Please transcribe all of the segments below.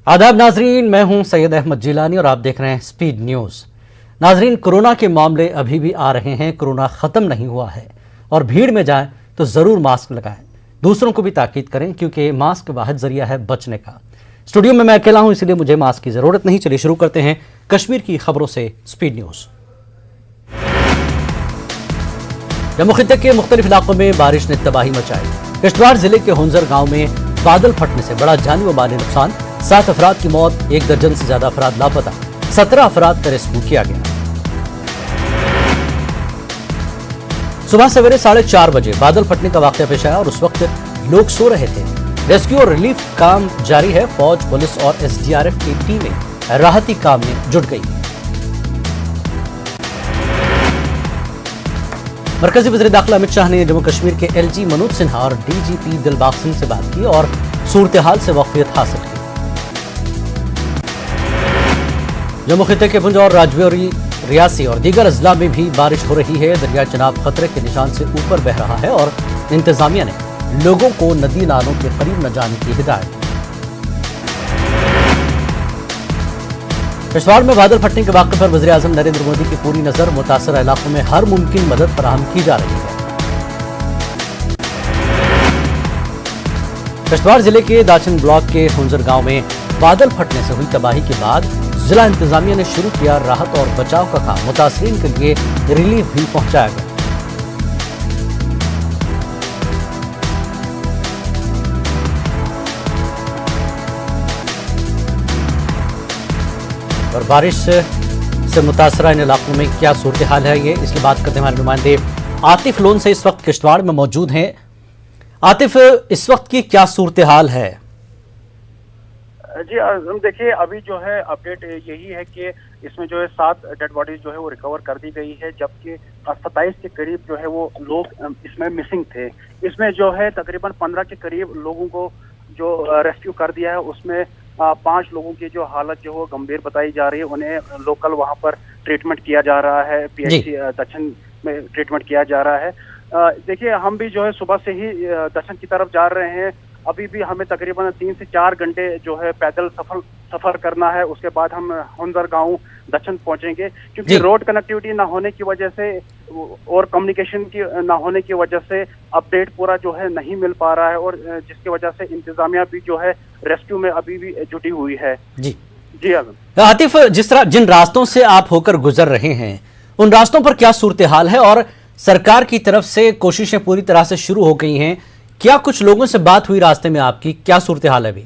आदाब नाजरीन, मैं हूं सैयद अहमद जिलानी और आप देख रहे हैं स्पीड न्यूज। नाजरीन, कोरोना के मामले अभी भी आ रहे हैं, कोरोना खत्म नहीं हुआ है और भीड़ में जाएं तो जरूर मास्क लगाएं। दूसरों को भी ताकीद करें क्योंकि मास्क वाहिद जरिया है बचने का। स्टूडियो में मैं अकेला हूं, इसलिए मुझे मास्क की जरूरत नहीं। चलिए शुरू करते हैं कश्मीर की खबरों से स्पीड न्यूज। जम्मू खित्ते के मुख्तलिफ इलाकों में बारिश ने तबाही मचाई। किश्तवाड़ जिले के हुंजर गांव में बादल फटने से बड़ा जानी व माली नुकसान। 7 अफराद की मौत, 1 दर्जन से ज्यादा अफराद लापता। 17 अफराद का रेस्क्यू किया गया। सुबह सवेरे 4:30 बजे बादल फटने का वाकया पेश आया और उस वक्त लोग सो रहे थे। रेस्क्यू और रिलीफ काम जारी है। फौज, पुलिस और एसडीआरएफ की टीमें राहती काम में जुट गई। मरकजी वज़ीर दाखिला अमित शाह ने जम्मू कश्मीर के एलजी मनोज सिन्हा और डीजीपी दिलबाग सिंह से बात की और सूरत हाल से वाकफियत हासिल की। जम्मू खित्ते के पुंछ और राजौरी, रियासी और दीगर अजला में भी बारिश हो रही है। दरिया चनाब खतरे के निशान से ऊपर बह रहा है और इंतजामिया ने लोगों को नदी नालों के करीब न जाने की हिदायत। किश्तवाड़ में बादल फटने के वाक़े पर वज़ीर आज़म नरेंद्र मोदी की पूरी नजर। मुतासरा इलाकों में हर मुमकिन मदद फराहम की जा रही है। किश्तवाड़ जिले के दाचन ब्लॉक के हुंजर गांव में बादल फटने से हुई तबाही के बाद जिला इंतजामिया ने शुरू किया राहत और बचाव का काम। मुतासरीन के लिए रिलीफ भी पहुंचाया गया। और बारिश से मुतासरा इन इलाकों में क्या सूरत हाल है, ये इसकी बात करते हैं हमारे नुमाइंदे आतिफ लोन से इस वक्त किश्तवाड़ में मौजूद हैं। आतिफ, इस वक्त की क्या सूरत हाल है? जी देखिए, अभी जो है अपडेट यही है कि इसमें जो है 7 डेड बॉडीज जो है वो रिकवर कर दी गई है, जबकि 27 के करीब जो है वो लोग इसमें मिसिंग थे। इसमें जो है तकरीबन 15 के करीब लोगों को जो रेस्क्यू कर दिया है, उसमें 5 लोगों की जो हालत जो है गंभीर बताई जा रही है। उन्हें लोकल वहां पर ट्रीटमेंट किया जा रहा है, पीएचसी दक्षिण में ट्रीटमेंट किया जा रहा है। देखिए, हम भी जो है सुबह से ही दक्षिण की तरफ जा रहे हैं। अभी भी हमें तकरीबन 3 से 4 घंटे जो है पैदल सफर करना है। उसके बाद हम हुंजर गांव दक्षिण पहुंचेंगे, क्योंकि रोड कनेक्टिविटी ना होने की वजह से और कम्युनिकेशन की ना होने की वजह से अपडेट पूरा जो है नहीं मिल पा रहा है, और जिसकी वजह से इंतजामिया भी जो है रेस्क्यू में अभी भी जुटी हुई है। जी आतिफ, जिस तरह जिन रास्तों से आप होकर गुजर रहे हैं, उन रास्तों पर क्या सूरत हाल है और सरकार की तरफ से कोशिशें पूरी तरह से शुरू हो गई हैं? क्या कुछ लोगों से बात हुई रास्ते में आपकी? क्या सूरत हाल है अभी?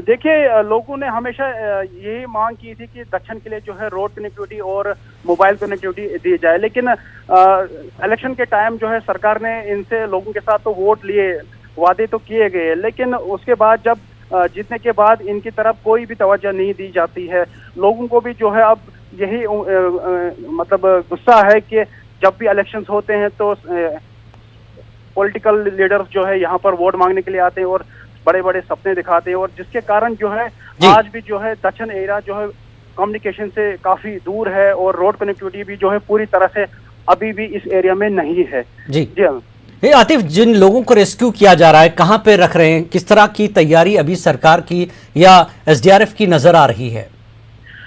देखिए, लोगों ने हमेशा यही मांग की थी कि दक्षिण के लिए जो है रोड कनेक्टिविटी और मोबाइल कनेक्टिविटी दी जाए, लेकिन इलेक्शन के टाइम जो है सरकार ने इनसे लोगों के साथ तो वोट लिए, वादे तो किए गए, लेकिन उसके बाद जब जीतने के बाद इनकी तरफ कोई भी तवज्जो नहीं दी जाती है। लोगों को भी जो है अब यही मतलब गुस्सा है कि जब भी इलेक्शंस होते हैं तो पॉलिटिकल लीडर्स जो है यहाँ पर वोट मांगने के लिए आते हैं और बड़े बड़े सपने दिखाते हैं, और जिसके कारण जो है आज भी जो है दक्षिण एरिया जो है कम्युनिकेशन से काफी दूर है और रोड कनेक्टिविटी भी जो है पूरी तरह से अभी भी इस एरिया में नहीं है। जी हाँ आतिफ, जिन लोगों को रेस्क्यू किया जा रहा है कहाँ पे रख रहे हैं? किस तरह की तैयारी अभी सरकार की या एसडीआरएफ की नजर आ रही है?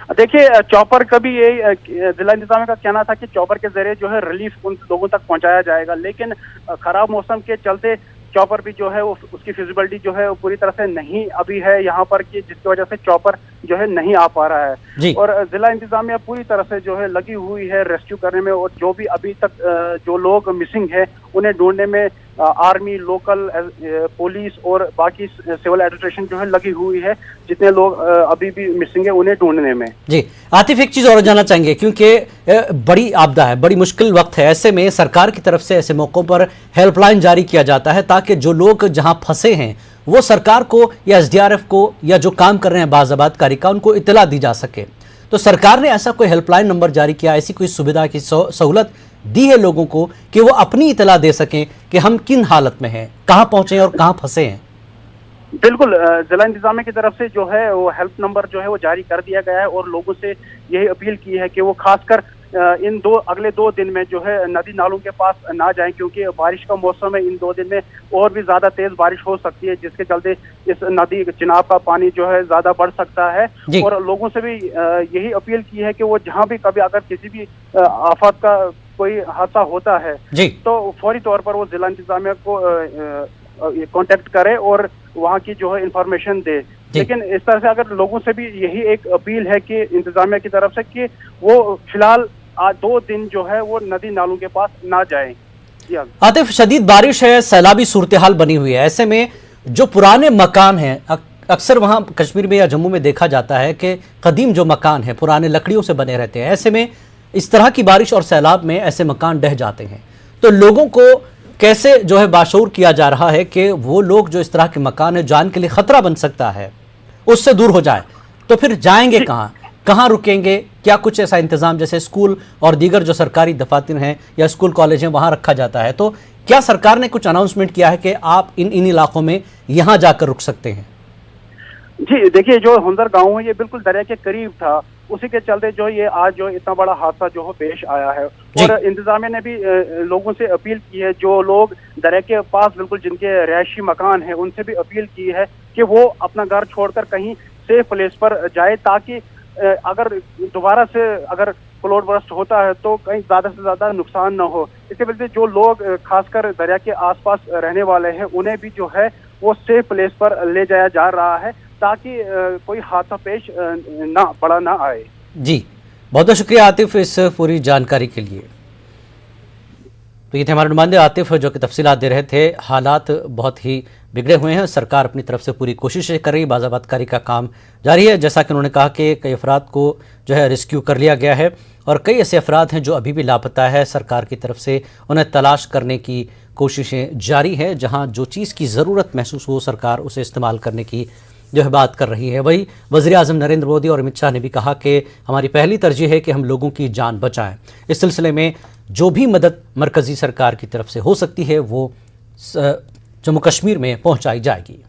देखिए, चॉपर का भी यही जिला इंतजामिया का कहना था कि चॉपर के जरिए जो है रिलीफ उन लोगों तक पहुंचाया जाएगा, लेकिन खराब मौसम के चलते चॉपर भी जो है उसकी फिजिबिलिटी जो है वो पूरी तरह से नहीं अभी है यहाँ पर, कि जिसकी वजह से चॉपर जो है नहीं आ पा रहा है। और जिला इंतजामिया पूरी तरह से जो है लगी हुई है रेस्क्यू करने में, और जो भी अभी तक जो लोग मिसिंग है उन्हें ढूंढने में आर्मी, लोकल पुलिस और बाकी सिविल एडमिनिस्ट्रेशन जो है लगी हुई है। जितने लोग अभी भी मिसिंग है उन्हें ढूंढने में। जी आतिफ, एक चीज और जानना चाहेंगे, क्योंकि बड़ी आपदा है, बड़ी मुश्किल वक्त है, ऐसे में सरकार की तरफ से ऐसे मौकों पर हेल्पलाइन जारी किया जाता है ताकि जो लोग जहां फंसे हैं वो सरकार को या एसडीआरएफ को या जो काम कर रहे हैं बाज़ाबात कारिका उनको इत्तला दी जा सके। तो सरकार ने ऐसा कोई हेल्पलाइन नंबर जारी किया, ऐसी कोई सुविधा की सहूलत दी है लोगों को कि वो अपनी इत्तला दे सकें कि हम किन हालत में हैं, कहां पहुंचे हैं और कहां फंसे हैं? बिल्कुल, जिला इंतजामिया की तरफ से जो है वो हेल्प नंबर जो है वो जारी कर दिया गया है, और लोगों से यही अपील की है कि वो खासकर इन अगले 2 दिन में जो है नदी नालों के पास ना जाएं, क्योंकि बारिश का मौसम है। इन 2 दिन में और भी ज्यादा तेज बारिश हो सकती है, जिसके चलते इस नदी चिनाब का पानी जो है ज्यादा बढ़ सकता है। और लोगों से भी यही अपील की है कि वो जहां भी कभी अगर किसी भी आफत का कोई हादसा होता है तो फौरी तौर पर वो जिला इंतजामिया को कांटेक्ट करे और वहां की जो है इंफॉर्मेशन दे। लेकिन इस तरह से अगर लोगों से भी यही एक अपील है कि इंतजामिया की तरफ से कि वो फिलहाल 2 दिन जो है वो नदी नालों के पास ना जाएं। आतिफ, शदीद बारिश है, सैलाबी सूरत हाल बनी हुई है। ऐसे में जो पुराने मकान हैं, अक्सर वहां कश्मीर में या जम्मू में देखा जाता है कि कदीम जो मकान है पुराने लकड़ियों से बने रहते हैं। ऐसे में इस तरह की बारिश और सैलाब में ऐसे मकान ढह जाते हैं, तो लोगों को कैसे जो है बाशऊर किया जा रहा है कि वो लोग जो इस तरह के मकान है जान के लिए खतरा बन सकता है उससे दूर हो जाए, तो फिर जाएंगे कहाँ, कहाँ रुकेंगे? क्या कुछ ऐसा इंतजाम जैसे स्कूल और दीगर जो सरकारी दफातर हैं या स्कूल कॉलेज हैं वहां रखा जाता है, तो क्या सरकार ने कुछ अनाउंसमेंट किया है कि आप इन इलाकों में यहां जाकर रुक सकते हैं? जी देखिए, जो हुंदर गांव है ये बिल्कुल दरिया के करीब था, उसी के चलते जो ये आज जो इतना बड़ा हादसा जो पेश आया है। और इंतजामिया ने भी लोगों से अपील की है, जो लोग दरिया के पास बिल्कुल जिनके रिहायशी मकान है उनसे भी अपील की है कि वो अपना घर छोड़कर कहीं सेफ प्लेस पर जाए, ताकि अगर दोबारा से अगर फ्लड बर्स्ट होता है तो कहीं ज्यादा से ज्यादा नुकसान न हो। इसके वजह से जो लोग खासकर दरिया के आसपास रहने वाले हैं उन्हें भी जो है वो सेफ प्लेस पर ले जाया जा रहा है, ताकि कोई हादसा पेश बड़ा ना आए। जी, बहुत बहुत शुक्रिया आतिफ इस पूरी जानकारी के लिए। तो ये थे हमारे नुमाइंदे आतिफ जो कि तफसीलात दे रहे थे। हालात बहुत ही बिगड़े हुए हैं, सरकार अपनी तरफ से पूरी कोशिशें कर रही है, बाज़ाबातकारी का काम जारी है। जैसा कि उन्होंने कहा कि कई अफराद को जो है रेस्क्यू कर लिया गया है और कई ऐसे अफराद हैं जो अभी भी लापता है। सरकार की तरफ से उन्हें तलाश करने की कोशिशें जारी हैं, जहाँ जो चीज़ की ज़रूरत महसूस हो सरकार उसे इस्तेमाल करने की जो है बात कर रही है। वही वज़ीर-ए-आज़म नरेंद्र मोदी और अमित शाह ने भी कहा कि हमारी पहली तरजीह है कि हम लोगों की जान बचाएं। इस सिलसिले में जो भी मदद मरकज़ी सरकार की तरफ से हो सकती है वो जम्मू कश्मीर में पहुंचाई जाएगी।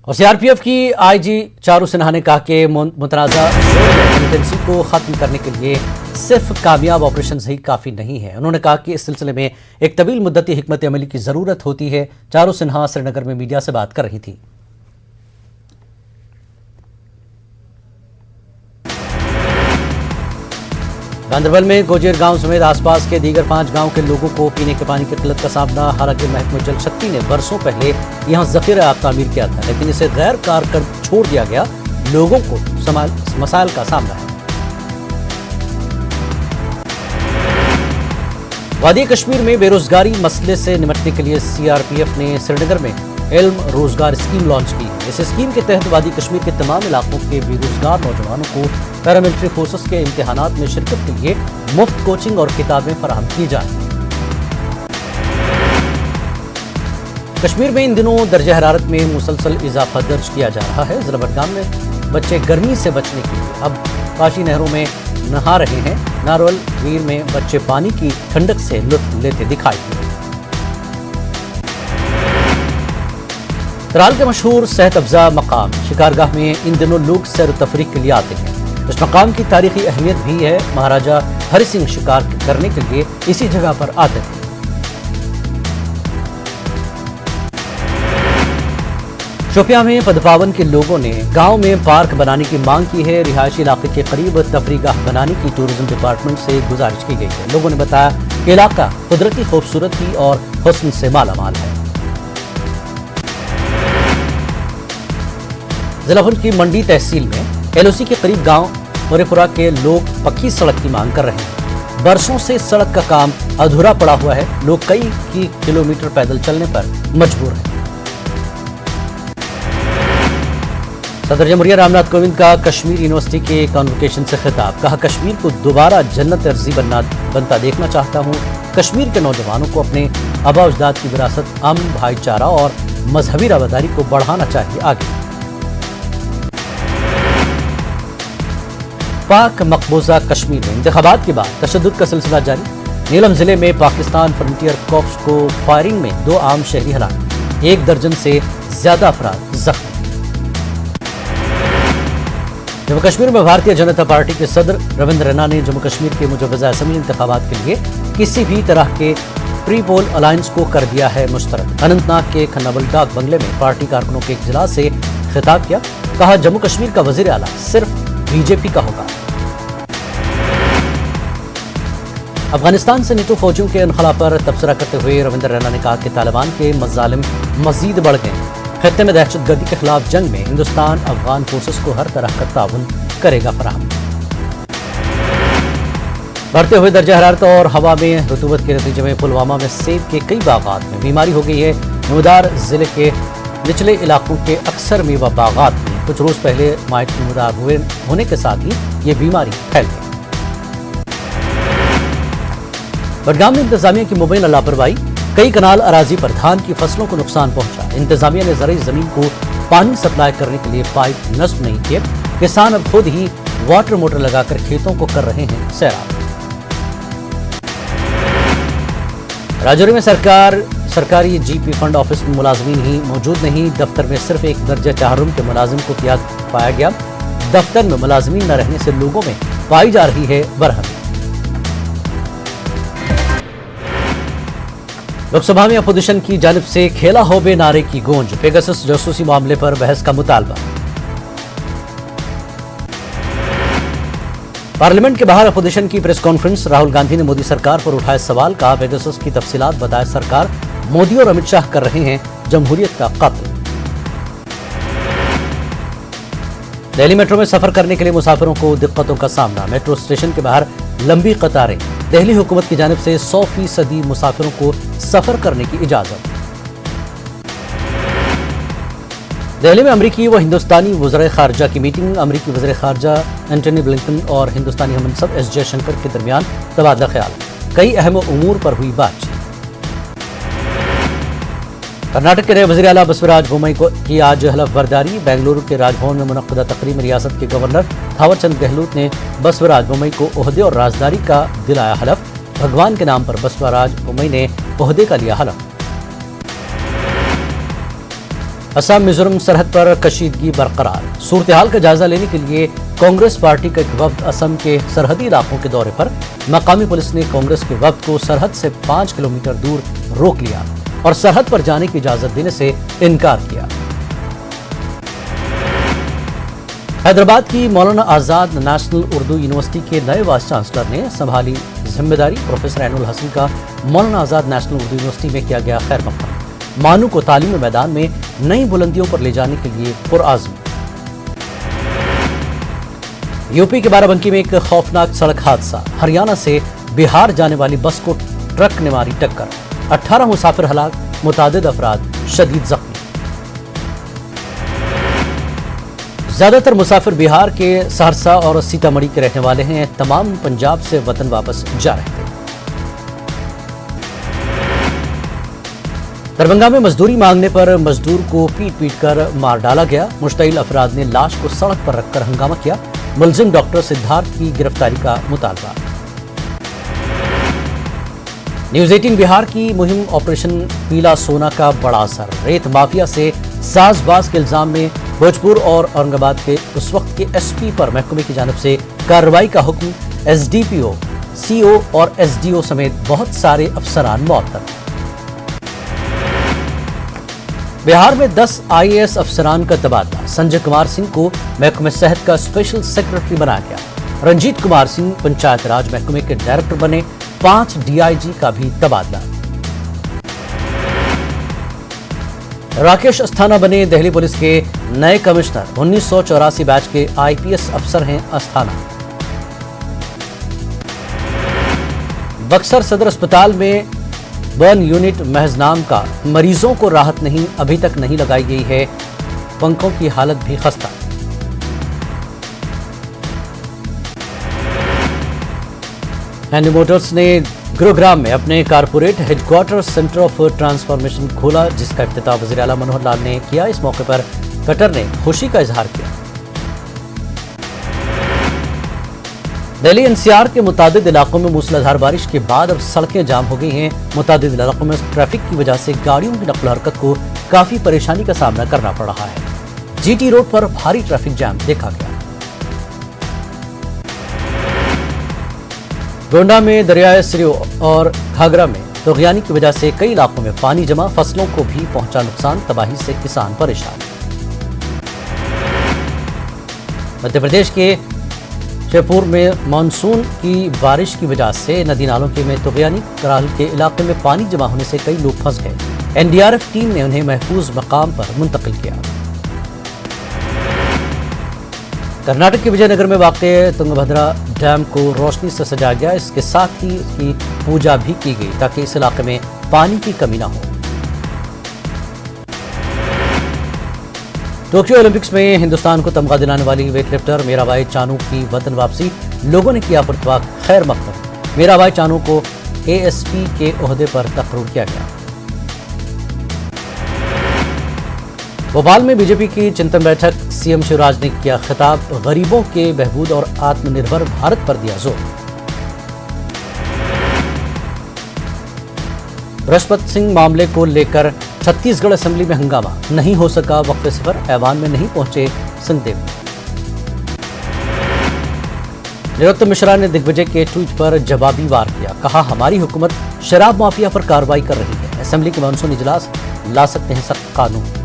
और सीआरपीएफ की आईजी चारू सिन्हा ने कहा कि मुतनाज़ा मिलिटेंसी को ख़त्म करने के लिए सिर्फ कामयाब ऑपरेशन ही काफ़ी नहीं है। उन्होंने कहा कि इस सिलसिले में एक तवील मुद्दती हिकमत अमली की ज़रूरत होती है। चारू सिन्हा श्रीनगर में मीडिया से बात कर रही थी। गांधरबल में गोजेर गांव समेत आसपास के दीगर 5 गांव के लोगों को पीने के पानी की किल्लत का सामना। हालांकि महकमा जल शक्ति ने बरसों पहले यहां ज़ख़ीरा आब तामीर किया था, लेकिन इसे गैर कारगर छोड़ दिया गया। लोगों को मसाइल का सामना है। वादी कश्मीर में बेरोजगारी मसले से निपटने के लिए सीआरपीएफ ने श्रीनगर में इल्म रोजगार स्कीम लॉन्च की है। इस स्कीम के तहत वादी कश्मीर के तमाम इलाकों के बेरोजगार नौजवानों को पैरामिलिट्री फोर्सेस के इम्तिहानात में शिरकत के लिए मुफ्त कोचिंग और किताबें फराहम की जाएं। कश्मीर में इन दिनों दर्जा हरारत में मुसलसल इजाफा दर्ज किया जा रहा है। जिला बडगाम में बच्चे गर्मी से बचने के लिए अब काशी नहरों में नहा रहे हैं। नारवल वीर में बच्चे पानी की ठंडक से लुत्फ लेते दिखाई दिए। तराल के मशहूर सेहत अफजा मकाम शिकारगाह में इन दिनों लोग सैर तफरीह के लिए आते हैं। इस मकाम की तारीखी अहमियत भी है। महाराजा हरि सिंह शिकार करने के लिए इसी जगह पर आते थे। शोपियां में पदपावन के लोगों ने गांव में पार्क बनाने की मांग की है। रिहायशी इलाके के करीब तफरीगाह बनाने की टूरिज्म डिपार्टमेंट से गुजारिश की गई है। लोगों ने बताया कि इलाका कुदरती खूबसूरती और हुस्न से मालामाल है। जिला भुज की मंडी तहसील में एलओसी के करीब गांव मोरेपुरा के लोग पक्की सड़क की मांग कर रहे हैं। बरसों से सड़क का काम अधूरा पड़ा हुआ है। लोग कई किलोमीटर पैदल चलने पर मजबूर हैं। सदर जमहूरिया रामनाथ कोविंद का कश्मीर यूनिवर्सिटी के कॉन्वोकेशन से खिताब। कहा, कश्मीर को दोबारा जन्नत अर्जी बनता देखना चाहता हूँ। कश्मीर के नौजवानों को अपने आबा अजदाद की विरासत, अमन, भाईचारा और मजहबी रवादारी को बढ़ाना चाहिए आगे। पाक मकबूजा कश्मीर में इंतखाबात के बाद तशद्दुद का सिलसिला जारी। नीलम जिले में पाकिस्तान फ्रंटियर कॉर्प्स को फायरिंग में 2 आम शहरी हलाक, 1 दर्जन से ज्यादा अफराद जख्मी। जम्मू कश्मीर में भारतीय जनता पार्टी के सदर रविंद्र रैना ने जम्मू कश्मीर के मुजव्वजा असेंबली इंतखाबात के लिए किसी भी तरह के प्री पोल अलायंस को कर दिया है मुस्तरद। अनंतनाग के खन्नाबल डाक बंगले में पार्टी कारकुनों के एक इजलास से खिताब किया। कहा, जम्मू कश्मीर का वजीर आला सिर्फ बीजेपी का होगा। अफगानिस्तान से नीटू फौजियों के इनखला पर तबसरा करते हुए रविंद्र रैना ने कहा कि तालिबान के मजालिम मजीद बढ़ गए। खत्ते में दहशतगर्दी के खिलाफ जंग में हिंदुस्तान अफगान फोर्सेस को हर तरह का ताउन करेगा फराहम। बढ़ते हुए दर्जा हरारत और हवा में रतूबत के नतीजे में पुलवामा में सेब के कई बागात में बीमारी हो गई है। नमदार जिले के निचले इलाकों के अक्सर मेवा बागात में कुछ रोज पहले माइट नमदार होने के साथ ही ये बीमारी फैल गई। बडगाम में इंतजामिया की मुबैना लापरवाही, कई कनाल अराजी पर धान की फसलों को नुकसान पहुंचा। इंतजामिया ने ज़रई जमीन को पानी सप्लाई करने के लिए पाइप नस्ब नहीं किए। किसान अब खुद ही वाटर मोटर लगाकर खेतों को कर रहे हैं सैराब। राजौरी में सरकारी जीपी फंड ऑफिस में मुलाजमीन ही मौजूद नहीं। दफ्तर में सिर्फ एक दर्जा 4 रूम के मुलाजिम को पाया गया। दफ्तर में मुलाजमीन न रहने से लोगों में पाई जा रही है बरहमी। लोकसभा में अपोजिशन की जानिब से खेला हो बे नारे की गूंज। पेगासस जासूसी मामले पर बहस का मुतालबा। पार्लियामेंट के बाहर अपोजिशन की प्रेस कॉन्फ्रेंस। राहुल गांधी ने मोदी सरकार पर उठाए सवाल। कहा, पेगासस की तफसीलात बताए सरकार मोदी और अमित शाह कर रहे हैं जमहूरियत का कत्ल। दिल्ली मेट्रो में सफर करने के लिए मुसाफिरों को दिक्कतों का सामना। मेट्रो स्टेशन के बाहर लंबी कतारें। दिल्ली हुकूमत की जानिब से 100% मुसाफिरों को सफर करने की इजाजत। दिल्ली में अमरीकी व हिंदुस्तानी वज़ीर खारजा की मीटिंग। अमरीकी वज़ीर खारजा एंटनी ब्लिंकन और हिंदुस्तानी हमनसब एस जयशंकर के दरमियान तबादला ख्याल। कई अहम उमूर पर हुई बातचीत। कर्नाटक के नए वज़ीर आला बसवराज बोम्मई की आज हलफ बर्दारी। बेंगलुरु के राजभवन में मुनक्कदा तकरीब में रियासत के गवर्नर थावरचंद गहलोत ने बसवराज बोम्मई को ओहदे और राजदारी का दिलाया हलफ। भगवान के नाम पर बसवराज बोम्मई ने ओहदे का लिया हलफ। असम मिजोरम सरहद पर कशीदगी बरकरार। सूरत हाल का जायजा लेने के लिए कांग्रेस पार्टी का एक वफ्द असम के सरहदी इलाकों के दौरे पर। मकामी पुलिस ने कांग्रेस के वफ्द को सरहद से 5 किलोमीटर दूर रोक लिया और सरहद पर जाने की इजाजत देने से इनकार किया। हैदराबाद की मौलाना आजाद नेशनल उर्दू यूनिवर्सिटी के नए वाइस चांसलर ने संभाली जिम्मेदारी। प्रोफेसर ऐनुल हसन का मौलाना आजाद नेशनल उर्दू यूनिवर्सिटी में किया गया खैर मकदम। मानू को तालीमी मैदान में नई बुलंदियों पर ले जाने के लिए पुरआज़्म। यूपी के बाराबंकी में एक खौफनाक सड़क हादसा। हरियाणा से बिहार जाने वाली बस को ट्रक ने मारी टक्कर। 18 मुसाफिर हलाक, मुतादिद अफराद शदीद जख्मी। ज्यादातर मुसाफिर बिहार के सहरसा और सीतामढ़ी के रहने वाले हैं। तमाम पंजाब से वतन वापस जा रहे थे। दरभंगा में मजदूरी मांगने पर मजदूर को पीट कर मार डाला गया। मुश्तइल अफराद ने लाश को सड़क पर रखकर हंगामा किया। मुलजिम डॉक्टर सिद्धार्थ की गिरफ्तारी का मुतालबा। न्यूज 18 बिहार की मुहिम ऑपरेशन पीला सोना का बड़ा असर। रेत माफिया से साजबाज के इल्जाम में भोजपुर और औरंगाबाद के उस वक्त के एसपी पर महकमे की जानिब से कार्रवाई का हुक्म। एसडीपीओ, सीओ और एसडीओ समेत बहुत सारे अफसरान मौतल। बिहार में 10 आईएएस अफसरान का तबादला। संजय कुमार सिंह को महकमे सेहत का स्पेशल सेक्रेटरी बनाया गया। रंजीत कुमार सिंह पंचायत राज महकमे के डायरेक्टर बने। 5 डीआईजी का भी तबादला। राकेश अस्थाना बने दिल्ली पुलिस के नए कमिश्नर। 1984 बैच के आईपीएस अफसर हैं अस्थाना। बक्सर सदर अस्पताल में बर्न यूनिट महज नाम का। मरीजों को राहत नहीं, अभी तक नहीं लगाई गई है। पंखों की हालत भी खस्ता। हैंडी मोटर्स ने गुरुग्राम में अपने corporate headquarter centre of transformation खोला, जिसका इफ्तिताह वज़ीर आला मनोहर लाल ने किया। इस मौके पर कटर ने खुशी का इजहार किया। दिल्ली एनसीआर के मुतादिद इलाकों में मूसलाधार बारिश के बाद अब सड़कें जाम हो गई हैं। मुतादिद इलाकों में ट्रैफिक की वजह से गाड़ियों की नकल हरकत को काफी परेशानी का सामना करना पड़ रहा है। जीटी रोड पर भारी ट्रैफिक जाम देखा गया। गोंडा में दरियाए सिरियो और घाघरा में तूफानी की वजह से कई इलाकों में पानी जमा, फसलों को भी पहुंचा नुकसान, तबाही से किसान परेशान। मध्य प्रदेश के जयपुर में मानसून की बारिश की वजह से नदी नालों के में तूफानी कराल के इलाके में पानी जमा होने से कई लोग फंस गए। एनडीआरएफ टीम ने उन्हें महफूज मकाम पर मुंतकिल किया। कर्नाटक के विजयनगर में वाक़े तुंगभद्रा डैम को रोशनी से सजाया गया। इसके साथ ही उसकी पूजा भी की गई ताकि इस इलाके में पानी की कमी न हो। टोक्यो ओलंपिक्स में हिंदुस्तान को तमगा दिलाने वाली वेटलिफ्टर मीराबाई चानू की वतन वापसी, लोगों ने किया पुरतवाक खैर मकदम। मीराबाई चानू को एएसपी के ओहदे पर तकर्रुर किया गया। भोपाल में बीजेपी की चिंतन बैठक, सीएम शिवराज ने किया खिताब, गरीबों के बहबूद और आत्मनिर्भर भारत पर दिया जोर। बृहस्पति सिंह मामले को लेकर छत्तीसगढ़ असेंबली में हंगामा, नहीं हो सका वक्फे सफर, ऐवान में नहीं पहुंचे सिंहदेव। निरुक्त मिश्रा ने दिग्विजय के ट्वीट पर जवाबी वार किया, कहा हमारी हुकूमत शराब माफिया पर कार्रवाई कर रही है, असेंबली के मानसून इजलास ला सकते हैं सख्त कानून।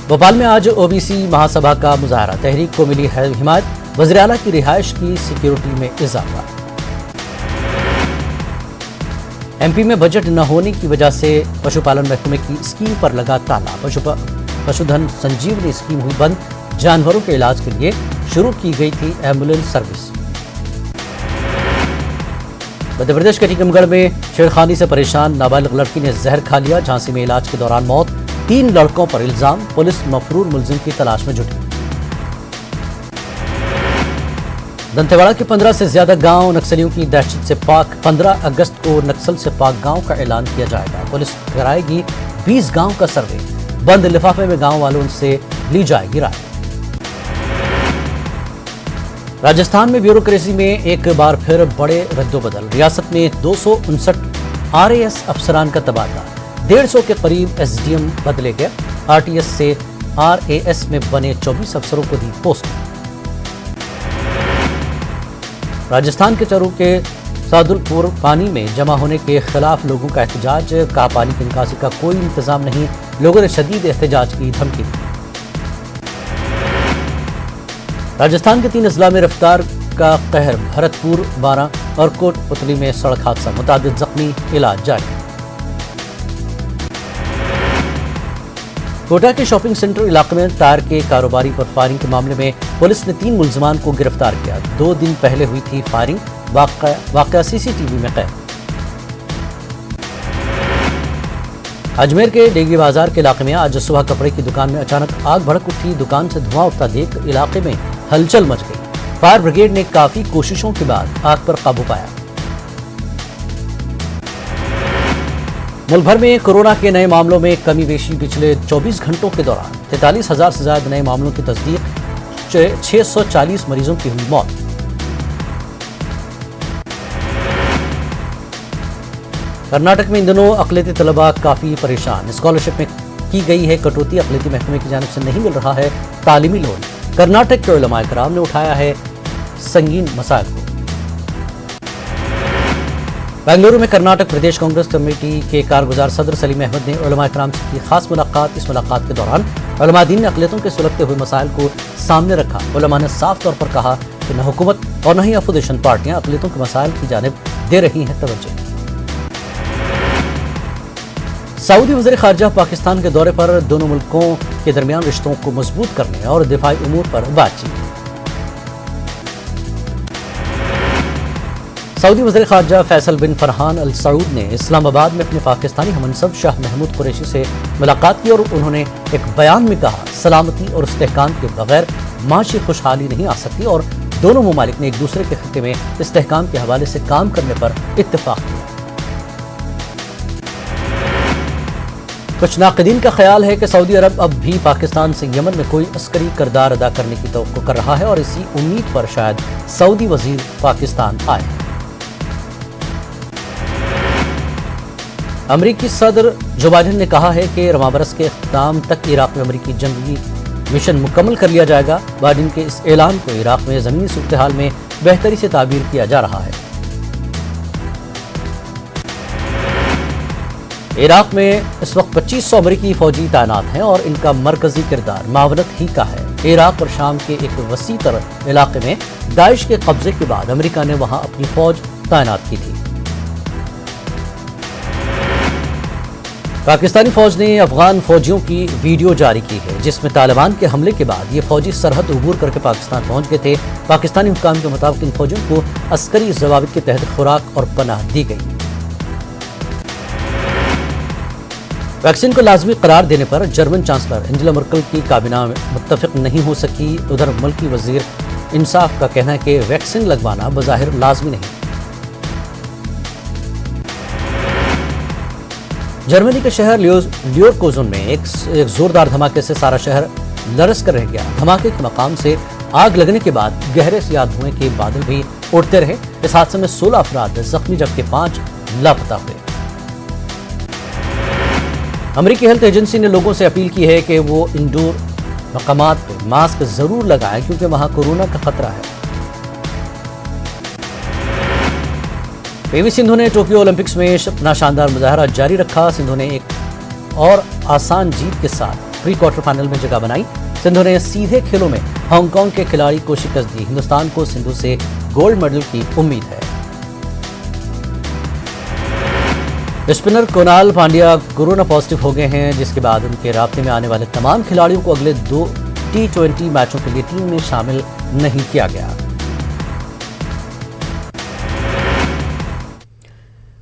भोपाल में आज ओबीसी महासभा का मुजाहरा, तहरीक को मिली है हिमायत, वज़ीर आला की रिहाइश की सिक्योरिटी में इजाफा। एमपी में बजट न होने की वजह से पशुपालन महकमे की स्कीम पर लगा ताला, पशुधन संजीवनी स्कीम हुई बंद, जानवरों के इलाज के लिए शुरू की गई थी एम्बुलेंस सर्विस। मध्य प्रदेश के टीकमगढ़ में छेड़खानी से परेशान नाबालिग लड़की ने जहर खा लिया, झांसी में इलाज के दौरान मौत, 3 लड़कों पर इल्जाम, पुलिस मफरूर मुलजिम की तलाश में जुटी। दंतेवाड़ा के 15 से ज्यादा गांव नक्सलियों की दहशत से पाक, 15 अगस्त को नक्सल से पाक गांव का ऐलान किया जाएगा। पुलिस कराएगी 20 गांव का सर्वे, बंद लिफाफे में गांव वालों से ली जाएगी राय। राजस्थान में ब्यूरोक्रेसी में एक बार फिर बड़े रद्दोबदल, रियासत में 259 आरएएस अफसरान का तबादला, 150 के करीब एसडीएम बदले गए, आरटीएस से आरएएस में बने 24 अफसरों को दी पोस्ट। राजस्थान के चरू के सादुलपुर पानी में जमा होने के खिलाफ लोगों का एहतजाज, कहा पानी की निकासी का कोई इंतजाम नहीं, लोगों ने शदीद एहतजाज की धमकी दी। राजस्थान के 3 अजला में रफ्तार का कहर, भरतपुर, बारां और कोटपुतली में सड़क हादसा, मुताबिक जख्मी, इलाज जारी। कोटा के शॉपिंग सेंटर इलाके में टायर के कारोबारी पर फायरिंग के मामले में पुलिस ने 3 मुलजमान को गिरफ्तार किया। 2 दिन पहले हुई थी फायरिंग, वाकया सीसीटीवी में कैद। अजमेर के डेगी बाजार के इलाके में आज सुबह कपड़े की दुकान में अचानक आग भड़क उठी, दुकान से धुआं उठता देख इलाके में हलचल मच गई। फायर ब्रिगेड ने काफी कोशिशों के बाद आग पर काबू पाया। मुल्क भर में कोरोना के नए मामलों में कमी पेशी, पिछले 24 घंटों के दौरान 43,000 से ज्यादा नए मामलों की तस्दीक, 640 मरीजों की हुई मौत। कर्नाटक में इन दिनों अक़लियती तलबा काफी परेशान, स्कॉलरशिप में की गई है कटौती, अक़लियती महकमे की जानिब से नहीं मिल रहा है तालीमी लोन। कर्नाटक के उलमाए कराम ने उठाया है संगीन मसाइल को। बेंगलुरु में कर्नाटक प्रदेश कांग्रेस कमेटी के कारगुजार सदर सलीम अहमद ने उलमाए कराम से की खास मुलाकात। इस मुलाकात के दौरान उलमा दीन ने अक़लियतों के सुलगते हुए मसाइल को सामने रखा। उलमा ने साफ तौर पर कहा कि न हुकूमत और न ही अपोजिशन पार्टियां अक़लियतों के मसाइल की जानिब दे रही हैं तवज्जो। सऊदी वज़ीर ख़ारजा पाकिस्तान के दौरे पर, दोनों मुल्कों के दरमियान रिश्तों को मजबूत करने और दिफाई उमूर पर बातचीत। सऊदी वज़ीर ख़ारजा फैसल बिन फरहान अल सऊद ने इस्लामाबाद में अपने पाकिस्तानी हमनसब शाह महमूद कुरैशी से मुलाकात की और उन्होंने एक बयान में कहा, सलामती और इस्तेहकाम के बगैर माशी खुशहाली नहीं आ सकती और दोनों ममालिक ने एक दूसरे के खित्ते में इस्तेहकाम के हवाले से काम करने पर इत्तेफाक किया। कुछ नाक़दीन का ख्याल है कि सऊदी अरब अब भी पाकिस्तान से यमन में कोई अस्करी किरदार अदा करने की तवक्को कर रहा है और इसी उम्मीद पर शायद सऊदी वज़ीर पाकिस्तान आए। अमरीकी सदर जो बाइडेन ने कहा है कि रवां बरस के इख्तिताम तक इराक में अमरीकी जंगी मिशन मुकम्मल कर लिया जाएगा। बाइडेन के इस ऐलान को इराक में ज़मीनी सूरत हाल में बेहतरी से ताबीर किया जा रहा है। इराक में इस वक्त 2500 अमेरिकी फौजी तैनात हैं और इनका मरकजी किरदार मावनत ही का है। इराक और शाम के एक वसी तर इलाके में दाइश के कब्जे के बाद अमेरिका ने वहां अपनी फौज तैनात की थी। पाकिस्तानी फौज ने अफगान फौजियों की वीडियो जारी की है जिसमें तालिबान के हमले के बाद ये फौजी सरहद अबूर करके पाकिस्तान पहुंच गए थे। पाकिस्तानी हुक्काम के मुताबिक इन फौजियों को अस्करी ज़वाबित के तहत खुराक और पनाह दी गई। वैक्सीन को लाजमी करार देने पर जर्मन चांसलर एंजेला मर्केल की काबीना में मुत्तफिक नहीं हो सकी। उधर मुल्की वजीर इंसाफ का कहना है कि वैक्सीन लगवाना बज़ाहिर लाजमी नहीं। जर्मनी के शहर लियोरकोजन में एक जोरदार धमाके से सारा शहर लरस कर रह गया। धमाके के मकाम से आग लगने के बाद गहरे सियाह धुएं के बादल भी उड़ते रहे। इस हादसे में 16 अफराद जख्मी जबकि 5 लापता हुए। अमेरिकी हेल्थ एजेंसी ने लोगों से अपील की है कि वो इंडोर मकामात पर मास्क जरूर लगाएं क्योंकि वहां कोरोना का खतरा है। पीवी सिंधु ने टोक्यो ओलंपिक्स में अपना शानदार मुजाहरा जारी रखा। सिंधु ने एक और आसान जीत के साथ प्री क्वार्टर फाइनल में जगह बनाई। सिंधु ने सीधे खेलों में हांगकांग के खिलाड़ी को शिकस्त दी। हिंदुस्तान को सिंधु से गोल्ड मेडल की उम्मीद है। Spinner Kunal Pandya corona positive हो गए हैं जिसके बाद उनके राब्ते में आने वाले तमाम खिलाड़ियों को अगले 2 T20 मैचों के लिए टीम में शामिल नहीं किया गया।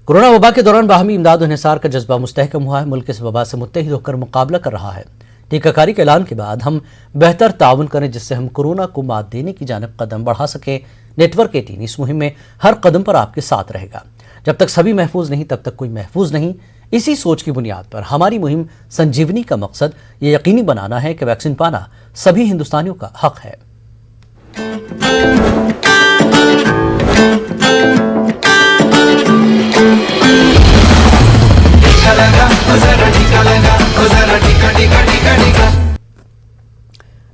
कोरोना वबा के दौरान बाहमी इमदाद और इंहिसार का जज्बा मुस्तहकम हुआ है। मुल्क इस वबा से मुत्तहिद होकर मुकाबला कर रहा है। टीकाकारी के ऐलान के बाद हम बेहतर ताउन करें जिससे हम कोरोना को मात देने की जानिब कदम बढ़ा सके। नेटवर्क 18 इस मुहिम में हर कदम पर आपके साथ रहेगा। जब तक सभी महफूज नहीं तब तक कोई महफूज नहीं। इसी सोच की बुनियाद पर हमारी मुहिम संजीवनी का मकसद ये यकीनी बनाना है कि वैक्सीन पाना सभी हिंदुस्तानियों का हक है।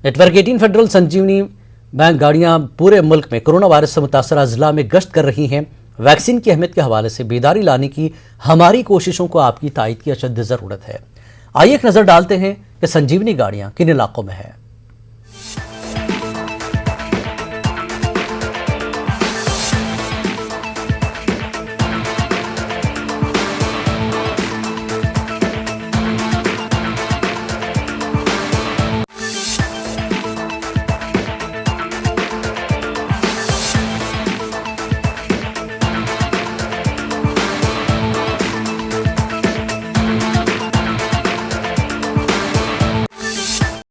नेटवर्क 18 फेडरल संजीवनी बैंक गाड़ियां पूरे मुल्क में कोरोना वायरस से मुतासरा जिला में गश्त कर रही हैं। वैक्सीन की अहमियत के हवाले से बेदारी लाने की हमारी कोशिशों को आपकी तायद की अशद ज़रूरत है। आइए एक नज़र डालते हैं कि संजीवनी गाड़ियां किन इलाकों में है।